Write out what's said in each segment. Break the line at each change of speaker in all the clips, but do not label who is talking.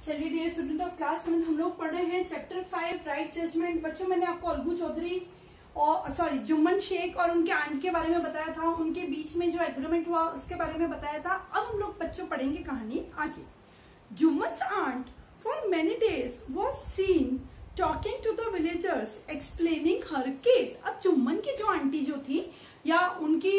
चलिए dear student of class 7 हम लोग पढ़ रहे हैं चैप्टर 5 राइट जजमेंट। बच्चों मैंने आपको अलगू चौधरी और जुम्मन शेख और उनके आंट के बारे में बताया था, उनके बीच में जो एग्रीमेंट हुआ उसके बारे में बताया था। अब हम लोग बच्चों पढ़ेंगे कहानी आगे। Jumman's aunt for many days was seen talking to the villagers explaining her case. अब जुम्मन की जो आंटी जो थी या उनकी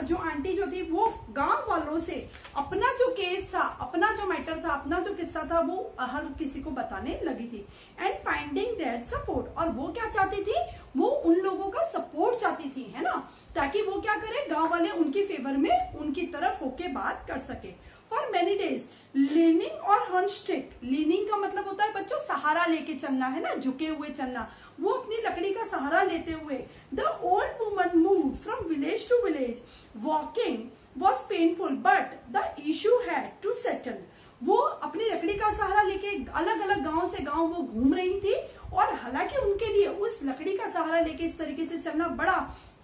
जो आंटी जो थी वो गांव वालों से अपना जो केस था, अपना जो मैटर था, अपना जो किस्सा था वो हर किसी को बताने लगी थी। एंड फाइंडिंग देयर सपोर्ट, और वो क्या चाहती थी, वो उन लोगों का सपोर्ट चाहती थी, है ना, ताकि वो क्या करे, गांव वाले उनकी फेवर में उनकी तरफ होके बात कर सके। फॉर मेनी डेज लीनिंग और हॉर्नस्टिक, लीनिंग का मतलब होता है बच्चों सहारा लेके चलना, है ना, झुके हुए चलना, वो अपनी लकड़ी का सहारा लेते हुए the old woman move from village to village. Walking was painful but the issue had to settle. वो अपनी लकड़ी का सहारा लेके अलग अलग गांव से गांव वो घूम रही थी, और हालांकि उनके लिए उस लकड़ी का सहारा लेके इस तरीके से चलना बड़ा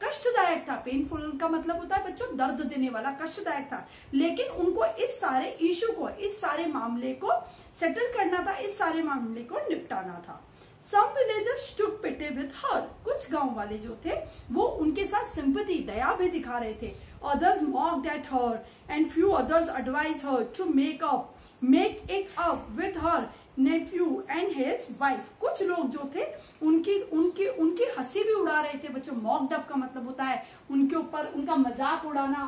कष्टदायक था। पेनफुल का मतलब होता है बच्चों दर्द देने वाला, कष्टदायक था, लेकिन उनको इस सारे इशू को, इस सारे मामले को सेटल करना था, इस सारे मामले को निपटाना था। Some villagers took pity with her. कुछ गांव वाले जो थे वो उनके साथ सिंपैथी, दया भी दिखा रहे थे। Others mocked at her and few others advised her to make it up with her nephew and his wife. कुछ लोग जो थे उनकी हंसी भी उड़ा रहे थे बच्चों। mocked up का मतलब होता है उनके ऊपर उनका मजाक उड़ाना,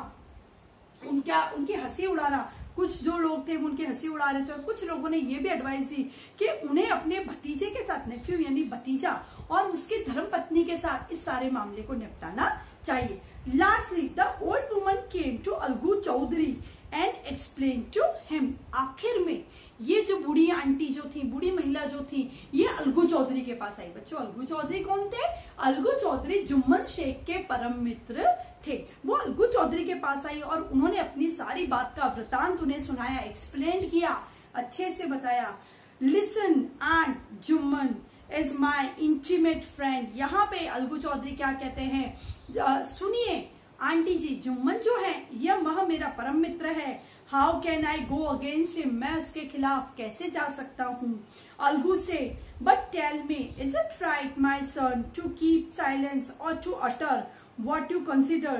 उनकी हंसी उड़ाना। कुछ जो लोग थे वो उनकी हंसी उड़ा रहे थे, और कुछ लोगों ने ये भी एडवाइस दी कि उन्हें अपने भतीजे के साथ, नेफ्यू यानी भतीजा, और उसकी धर्मपत्नी के साथ इस सारे मामले को निपटाना चाहिए। Lastly the old woman came to Algu Chaudhary and explain to him. आखिर में ये जो बूढ़ी आंटी जो थी, बूढ़ी महिला जो थी, ये अलगू चौधरी के पास आई। बच्चों अलगू चौधरी कौन थे? अलगू चौधरी जुम्मन शेख के परम मित्र थे। वो अलगू चौधरी के पास आई और उन्होंने अपनी सारी बात का वृतांत उन्हें सुनाया, एक्सप्लेन किया, अच्छे से बताया। Listen aunt Jumman is my intimate friend. यहाँ पे अलगू चौधरी क्या कहते हैं, सुनिए आंटी जी, जुम्मन जो है यह वह मेरा परम मित्र है। How can I go against him, मैं उसके खिलाफ कैसे जा सकता हूँ। अलगू से but tell me is it right my son to keep silence और to utter what you consider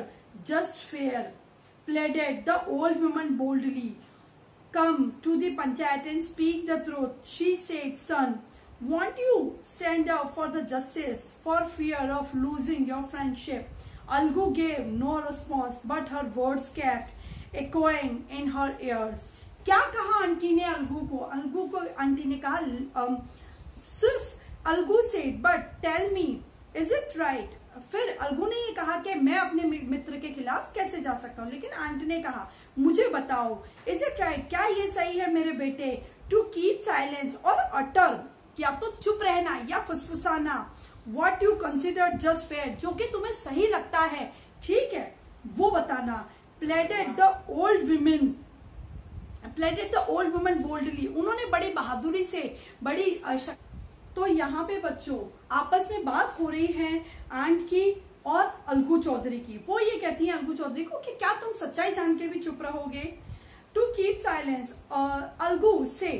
just fair, pleaded the old woman boldly. Come to the panchayat and speak the truth. She said, son, won't you stand up for the justice for fear of losing your friendship? Algu gave no response, but her words kept echoing in her ears. क्या कहा aunty ने अलगू को? अलगू को aunty ने कहा सिर्फ अलगू से but tell me is it right. फिर अलगू ने ये कहा कि मैं अपने मित्र के खिलाफ कैसे जा सकता हूँ, लेकिन आंटी ने कहा मुझे बताओ, इज इट राइट, क्या ये सही है मेरे बेटे, टू कीप साइलेंस और अटर, या तो चुप रहना या फुसफुसाना, what you consider just fair, जो कि तुम्हें सही लगता है, ठीक है, वो बताना। प्लेडेड द ओल्ड वुमन बोल्डली, उन्होंने बड़ी बहादुरी से, बड़ी तो यहाँ पे बच्चों आपस में बात हो रही है आंट की और अलगू चौधरी की। वो ये कहती है अलगू चौधरी को कि क्या तुम सच्चाई जान के भी चुप रहोगे। टू कीप साइलेंस, अलगू से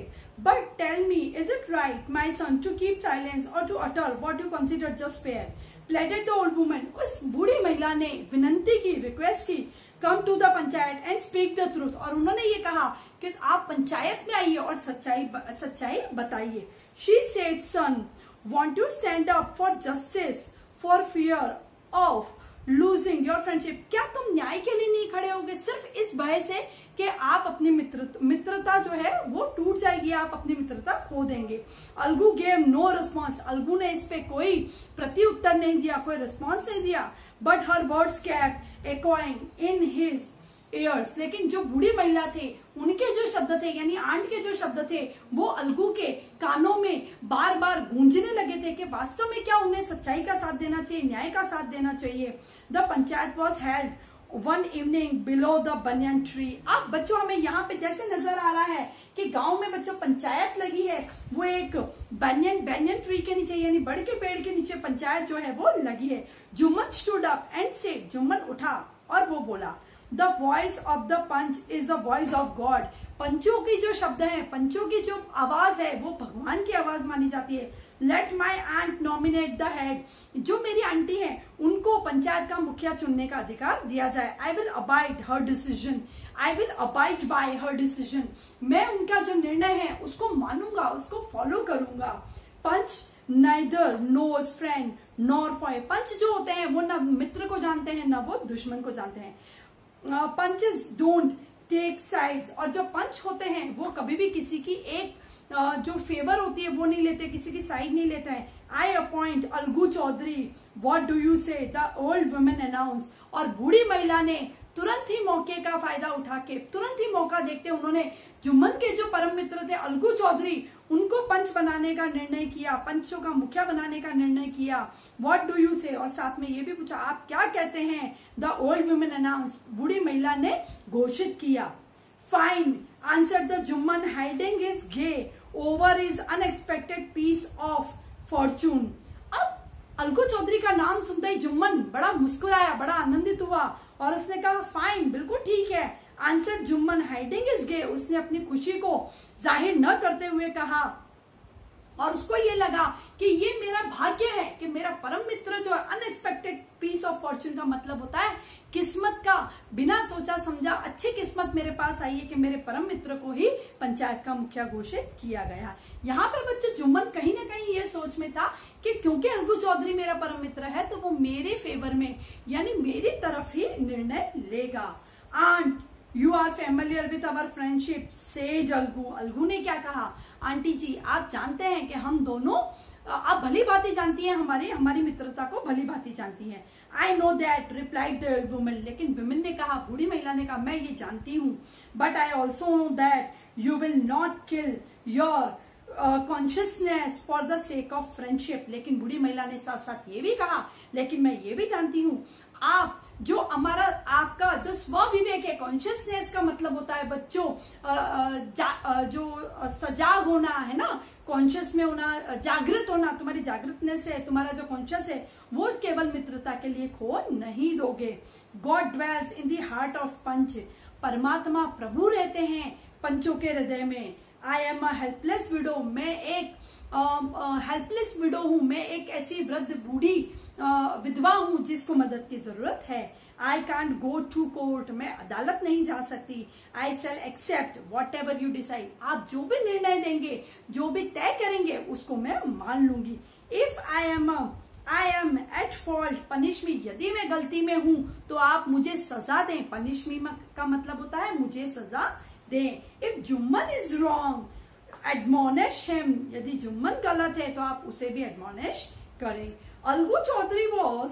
but tell me is it right my son to keep silence और to utter what you consider just fair. Pleaded the old woman, उस बूढ़ी महिला ने विनंती की, रिक्वेस्ट की, come to the panchayat and speak the truth, और उन्होंने ये कहा कि आप पंचायत में आइए और सच्चाई बताइए। She said, son, won't you stand up for justice for fear of losing your friendship? क्या तुम न्याय के लिए नहीं खड़े होगे सिर्फ इस भय से कि आप अपनी मित्रता जो है वो टूट जाएगी, आप अपनी मित्रता खो देंगे। Algu gave no response, Algu ने इस पे कोई प्रति उत्तर नहीं दिया, कोई रिस्पॉन्स नहीं दिया। But her words kept echoing in his ears, लेकिन जो बूढ़ी महिला थे उनके जो शब्द थे, यानी आंट के जो शब्द थे, वो अलगू के कानों में बार बार गूंजने लगे थे कि वास्तव में क्या उन्हें सच्चाई का साथ देना चाहिए, न्याय का साथ देना चाहिए। The panchayat was held one evening below the banyan tree. अब बच्चों हमें यहाँ पे जैसे नजर आ रहा है कि गांव में बच्चों पंचायत लगी है, वो एक बनियन ट्री के नीचे यानी बड़ के पेड़ के नीचे पंचायत जो है वो लगी है। Jumman stood up and said, Jumman उठा और वो बोला, the voice of the panch is the voice of God. पंचों की जो शब्द हैं, पंचों की जो आवाज है वो भगवान की आवाज मानी जाती है। Let my aunt nominate the head, जो मेरी आंटी है उनको पंचायत का मुखिया चुनने का अधिकार दिया जाए। I will abide her decision, I will abide by her decision, मैं उनका जो निर्णय है उसको मानूंगा, उसको फॉलो करूंगा। Panch neither knows friend nor foe, panch जो होते हैं वो न मित्र को जानते हैं न वो दुश्मन को जानते हैं। पंचेस डोंट टेक साइड्स, और जो पंच होते हैं वो कभी भी किसी की एक जो फेवर होती है वो नहीं लेते, किसी की साइड नहीं लेते हैं। I appoint Algu Chaudhary, what do you say, the old woman announce, और बूढ़ी महिला ने तुरंत ही मौके का फायदा उठा के, तुरंत ही मौका देखते उन्होंने जुम्मन के जो परम मित्र थे अलगू चौधरी, उनको पंच बनाने का निर्णय किया, पंचों का मुखिया बनाने का निर्णय किया। व्हाट डू यू से, और साथ में ये भी पूछा आप क्या कहते हैं। द ओल्ड वुमेन अनाउंस, बूढ़ी महिला ने घोषित किया। Fine answer the Jumman hiding his gay over his unexpected piece of fortune. अब अलगू चौधरी का नाम सुनते ही जुम्मन बड़ा मुस्कुराया, बड़ा आनंदित हुआ और उसने कहा फाइन, बिल्कुल ठीक है। Answer Jumman hiding is gay, उसने अपनी खुशी को जाहिर न करते हुए कहा, और उसको ये लगा कि ये मेरा भाग्य है कि मेरा परम मित्र जो अनएक्सपेक्टेड पीस ऑफ फॉर्चून का मतलब होता है किस्मत का, बिना सोचा समझा अच्छी किस्मत मेरे पास आई है कि मेरे परम मित्र को ही पंचायत का मुखिया घोषित किया गया। यहाँ पे बच्चे जुम्मन कहीं ना कहीं ये सोच में था कि क्योंकि अलगू चौधरी मेरा परम मित्र है तो वो मेरे फेवर में यानी मेरी तरफ ही निर्णय लेगा। Aunt you are familiar with our friendship says Algu, Algu ने क्या कहा, आंटी जी आप जानते हैं कि हम दोनों, आप भली भांति जानती हैं हमारी मित्रता को भली भांति जानती हैं। I know that replied the woman, लेकिन वुमन ने कहा, बूढ़ी महिला ने कहा मैं ये जानती हूँ, but I also know that you will not kill your consciousness for the sake of friendship, लेकिन बूढ़ी महिला ने साथ साथ ये भी कहा लेकिन मैं ये भी जानती हूँ आप जो आपका जो स्व विवेक है, कॉन्शियसनेस का मतलब होता है बच्चों जो सजाग होना है ना, कॉन्शियस में होना, जागृत होना, तुम्हारी जागृतनेस है, तुम्हारा जो कॉन्शियस है वो केवल मित्रता के लिए खो नहीं दोगे। God dwells in the heart of panch, परमात्मा प्रभु रहते हैं पंचों के हृदय में। I am a helpless widow, मैं एक हेल्पलेस विडो हूं, मैं एक ऐसी वृद्ध बूढ़ी विधवा हूं जिसको मदद की जरूरत है। I can't go to court, मैं अदालत नहीं जा सकती। I shall accept whatever you decide, आप जो भी निर्णय देंगे, जो भी तय करेंगे उसको मैं मान लूंगी। If I am at fault punish me, यदि मैं गलती में हूं तो आप मुझे सजा दें। पनिश मी का मतलब होता है मुझे सजा दें। If Jumman is wrong admonish him, यदि जुम्मन गलत है तो आप उसे भी एडमोनिश करें। Algu Chaudhary was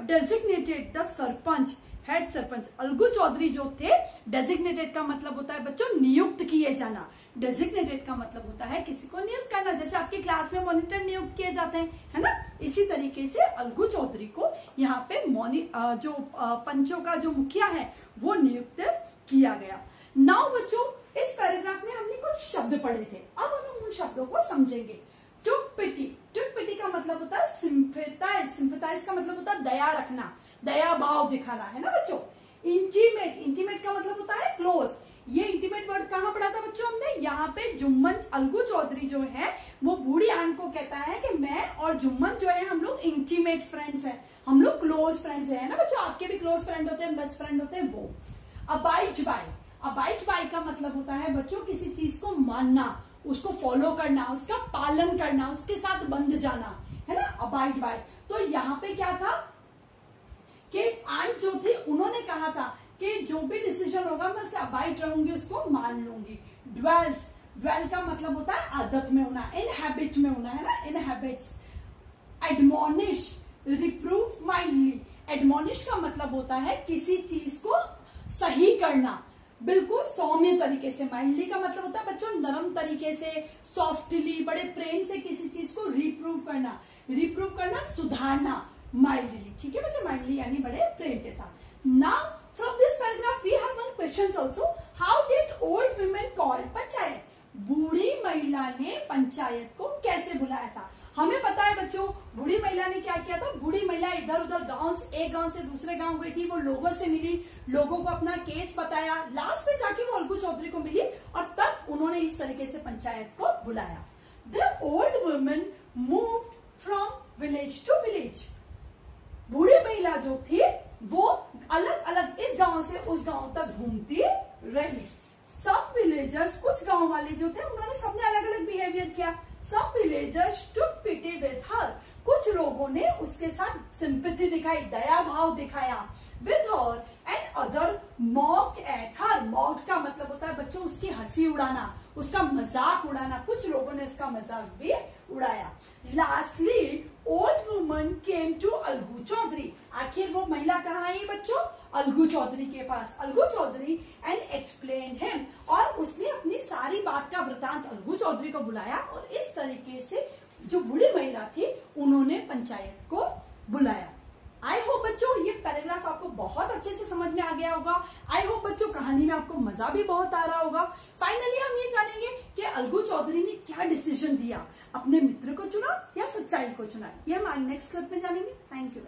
designated the sarpanch, head sarpanch. Algu Chaudhary जो थे, डेजिग्नेटेड का मतलब होता है बच्चों नियुक्त किए जाना, डेजिग्नेटेड का मतलब होता है किसी को नियुक्त करना, जैसे आपकी क्लास में मॉनिटर नियुक्त किए जाते हैं, है ना, इसी तरीके से अलगू चौधरी को यहाँ पे जो पंचों का जो मुखिया है वो नियुक्त किया गया। नाउ बच्चों इस पैराग्राफ में हमने कुछ शब्द पढ़े थे, अब हम उन शब्दों को समझेंगे। टुक पिटी, टुक पिटी का मतलब होता है सिंपैथाइज, सिंपैथाइज का मतलब होता है दया रखना, दया भाव दिखाना, है ना बच्चों। इंटीमेट, इंटीमेट का मतलब होता है क्लोज। ये इंटीमेट वर्ड कहाँ पढ़ा था बच्चों हमने, यहाँ पे जुम्मन अलगू चौधरी जो है वो बूढ़ी आंट को कहता है कि मैं और जुम्मन जो है हम लोग इंटीमेट फ्रेंड्स हैं, हम लोग क्लोज फ्रेंड्स हैं, ना बच्चों, आपके भी क्लोज फ्रेंड होते हैं, बेस्ट फ्रेंड होते हैं वो। अबाइड बाय, अबाइड बाय का मतलब होता है बच्चों किसी चीज को मानना, उसको फॉलो करना, उसका पालन करना, उसके साथ बंध जाना, है ना, अबाइड बाय। तो यहाँ पे क्या था कि आंट जो थी उन्होंने कहा था कि जो भी डिसीजन होगा मैं उसे अबाइड रहूंगी, उसको मान लूंगी। ड्वेल्स, ड्वेल का मतलब होता है आदत में होना, इन हैबिट में होना, है ना, इन हैबिट्स। एडमोनिश, रिप्रूव माइंडली, एडमोनिश का मतलब होता है किसी चीज को सही करना, बिल्कुल सौम्य तरीके से। माइल्डली का मतलब होता है बच्चों नरम तरीके से, सॉफ्टली, बड़े प्रेम से किसी चीज को रिप्रूव करना, रिप्रूव करना, सुधारना, माइल्डली, ठीक है बच्चों, माइल्डली यानी बड़े प्रेम के साथ। Now from this paragraph we have one question also, how did old women call panchayat, बूढ़ी महिला ने पंचायत को कैसे बुलाया था। हमें पता है बच्चों, बूढ़ी महिला ने क्या किया था। बूढ़ी महिला इधर उधर एक गांव से दूसरे गांव गई थी, वो लोगों से मिली, लोगों को अपना केस बताया, लास्ट में जाके वो अलगू चौधरी को मिली और तब उन्होंने इस तरीके से पंचायत को बुलाया। The old woman moved from village to village. बूढ़ी महिला जो थी वो अलग अलग इस गांव से उस गांव तक घूमती रही। सब विलेजर्स, कुछ गांव वाले जो थे उन्होंने सबने अलग अलग बिहेवियर किया। सब villagers took pity with her, कुछ लोगों ने उसके साथ सिंपैथी दिखाई, दया भाव दिखाया। With her and other mocked at her. Mocked का मतलब होता है बच्चों उसकी हंसी उड़ाना, उसका मजाक उड़ाना। कुछ लोगों ने इसका मजाक भी उड़ाया। Lastly old woman came to Algu Chaudhary. आखिर वो महिला कहाँ आई बच्चों? अलगू चौधरी के पास। Algu Chaudhary and explain him, और उसने अपनी सारी बात का वृतांत अलगू चौधरी को बुलाया और इस तरीके से जो बूढ़ी महिला थी उन्होंने पंचायत को बुलाया। आई होप बच्चों ये पैराग्राफ आपको बहुत अच्छे से समझ में आ गया होगा। आई होप बच्चों कहानी में आपको मजा भी बहुत आ रहा होगा। फाइनली हम ये जानेंगे कि अलगू चौधरी ने क्या डिसीजन दिया, अपने मित्र को चुना या सच्चाई को चुना। ये हम नेक्स्ट क्लिप में जानेंगे। Thank you.